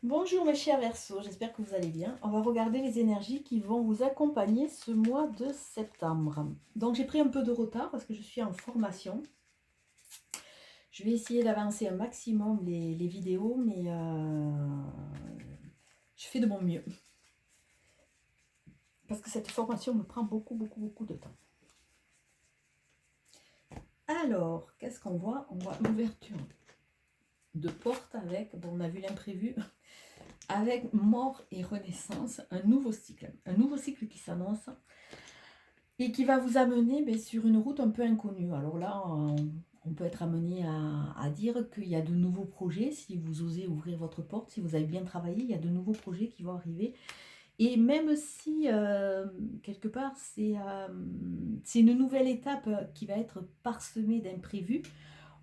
Bonjour mes chers Verseaux, j'espère que vous allez bien. On va regarder les énergies qui vont vous accompagner ce mois de septembre. Donc j'ai pris un peu de retard parce que je suis en formation. Je vais essayer d'avancer un maximum les vidéos, mais je fais de mon mieux. Parce que cette formation me prend beaucoup de temps. Alors, qu'est-ce qu'on voit? On voit l'ouverture de porte avec, bon, on a vu l'imprévu, avec mort et renaissance, un nouveau cycle qui s'annonce et qui va vous amener sur une route un peu inconnue. Alors là, on peut être amené à dire qu'il y a de nouveaux projets, si vous osez ouvrir votre porte, si vous avez bien travaillé, il y a de nouveaux projets qui vont arriver. Et même si, quelque part, c'est une nouvelle étape qui va être parsemée d'imprévus,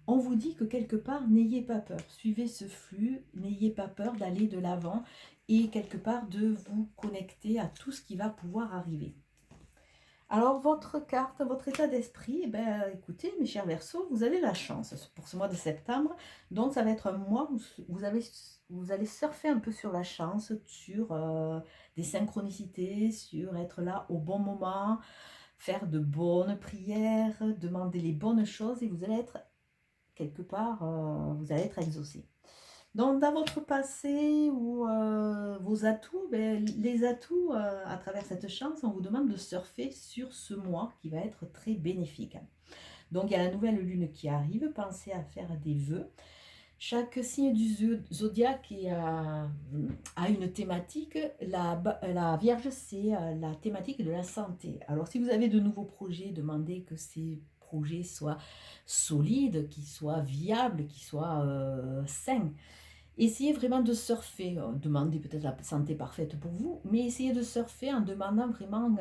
on vous dit que quelque part, n'ayez pas peur, suivez ce flux, n'ayez pas peur d'aller de l'avant et quelque part de vous connecter à tout ce qui va pouvoir arriver. Alors, votre carte, votre état d'esprit, écoutez, mes chers Verseaux, vous avez la chance pour ce mois de septembre. Donc, ça va être un mois où vous allez surfer un peu sur la chance, sur des synchronicités, sur être là au bon moment, faire de bonnes prières, demander les bonnes choses et vous allez être quelque part, vous allez être exaucé. Donc, dans votre passé ou vos atouts, les atouts à travers cette chance, on vous demande de surfer sur ce mois qui va être très bénéfique. Donc, il y a la nouvelle lune qui arrive, pensez à faire des vœux. Chaque signe du zodiaque a une thématique. La Vierge, c'est la thématique de la santé. Alors, si vous avez de nouveaux projets, demandez que ces projets soient solides, qu'ils soient viables, qu'ils soient sains. Essayez vraiment de surfer, demandez peut-être la santé parfaite pour vous, mais essayez de surfer en demandant vraiment,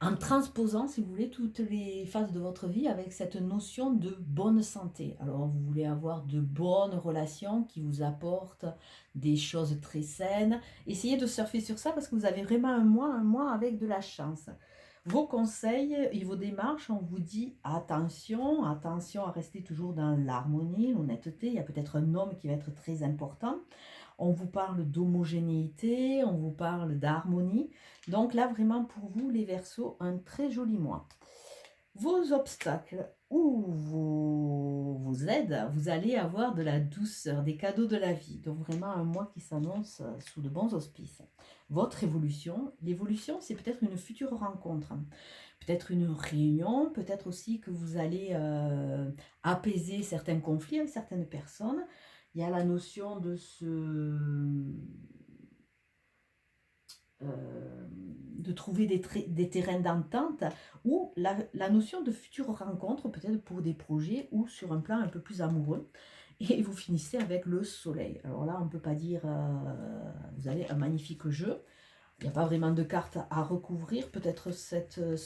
en transposant, si vous voulez, toutes les phases de votre vie avec cette notion de bonne santé. Alors, vous voulez avoir de bonnes relations qui vous apportent des choses très saines. Essayez de surfer sur ça parce que vous avez vraiment un mois avec de la chance. Vos conseils et vos démarches, on vous dit attention à rester toujours dans l'harmonie, l'honnêteté. Il y a peut-être un homme qui va être très important. On vous parle d'homogénéité, on vous parle d'harmonie. Donc là, vraiment pour vous, les Verseaux, un très joli mois. Vos obstacles ou vos aides, vous allez avoir de la douceur, des cadeaux de la vie. Donc vraiment un mois qui s'annonce sous de bons auspices. Votre évolution, l'évolution, c'est peut-être une future rencontre. Peut-être une réunion, peut-être aussi que vous allez apaiser certains conflits avec certaines personnes. Il y a la notion de de trouver des terrains d'entente ou la notion de future rencontre, peut-être pour des projets ou sur un plan un peu plus amoureux. Et vous finissez avec le soleil. Alors là, on ne peut pas dire vous avez un magnifique jeu. Il n'y a pas vraiment de carte à recouvrir. Peut-être ce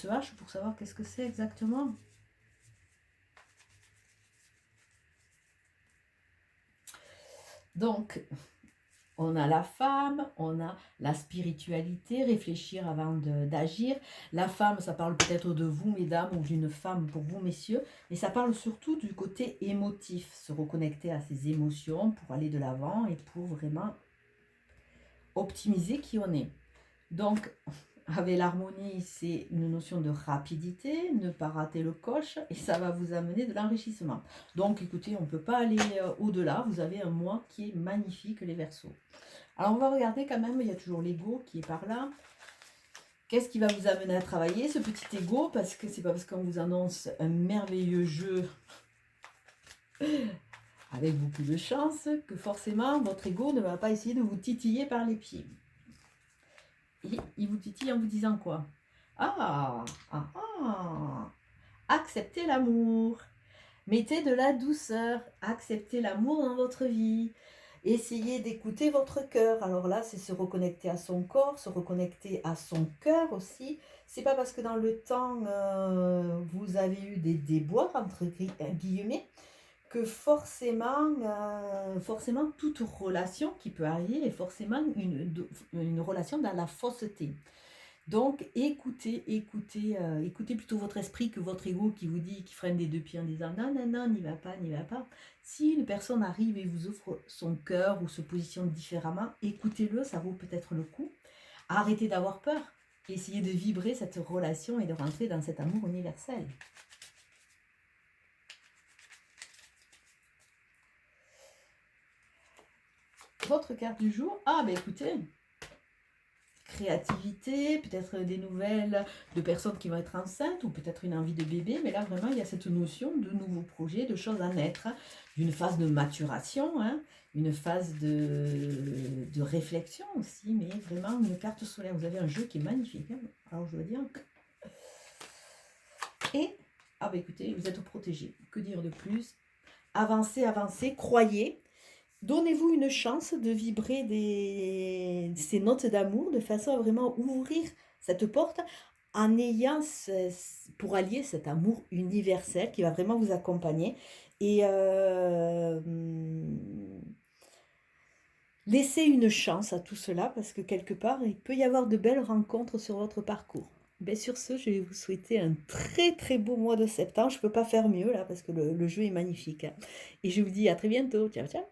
H pour savoir qu'est-ce que c'est exactement. Donc, on a la femme, on a la spiritualité, réfléchir avant d'agir. La femme, ça parle peut-être de vous, mesdames, ou d'une femme pour vous, messieurs, mais ça parle surtout du côté émotif, se reconnecter à ses émotions pour aller de l'avant et pour vraiment optimiser qui on est. Donc, avec l'harmonie, c'est une notion de rapidité, ne pas rater le coche, et ça va vous amener de l'enrichissement. Donc, écoutez, on ne peut pas aller au-delà. Vous avez un mois qui est magnifique, les Verseaux. Alors, on va regarder quand même, il y a toujours l'ego qui est par là. Qu'est-ce qui va vous amener à travailler, ce petit ego? Parce que c'est pas parce qu'on vous annonce un merveilleux jeu avec beaucoup de chance que forcément votre ego ne va pas essayer de vous titiller par les pieds. Et il vous titille en vous disant quoi? Ah, ah, ah, acceptez l'amour. Mettez de la douceur, acceptez l'amour dans votre vie. Essayez d'écouter votre cœur. Alors là, c'est se reconnecter à son corps, se reconnecter à son cœur aussi. C'est pas parce que dans le temps, vous avez eu des déboires, entre guillemets, que forcément toute relation qui peut arriver est forcément une relation dans la fausseté. Donc, écoutez plutôt votre esprit que votre ego qui vous dit, qui freine des deux pieds en disant non, non, non, n'y va pas, n'y va pas. Si une personne arrive et vous offre son cœur ou se positionne différemment, écoutez-le, ça vaut peut-être le coup. Arrêtez d'avoir peur. Essayez de vibrer cette relation et de rentrer dans cet amour universel. Votre carte du jour, ah ben écoutez, créativité, peut-être des nouvelles de personnes qui vont être enceintes ou peut-être une envie de bébé, mais là vraiment il y a cette notion de nouveaux projets, de choses à naître, d'une phase de maturation, hein, une phase de réflexion aussi, mais vraiment une carte solaire. Vous avez un jeu qui est magnifique, hein. Alors je dois dire. Et, ah bah écoutez, vous êtes protégés, que dire de plus? Avancez, avancez, croyez. Donnez-vous une chance de vibrer ces notes d'amour de façon à vraiment ouvrir cette porte en ayant pour allier cet amour universel qui va vraiment vous accompagner. Et laissez une chance à tout cela parce que quelque part, il peut y avoir de belles rencontres sur votre parcours. Ben sur ce, je vais vous souhaiter un très très beau mois de septembre. Je ne peux pas faire mieux là parce que le jeu est magnifique. Et je vous dis à très bientôt. Ciao, ciao.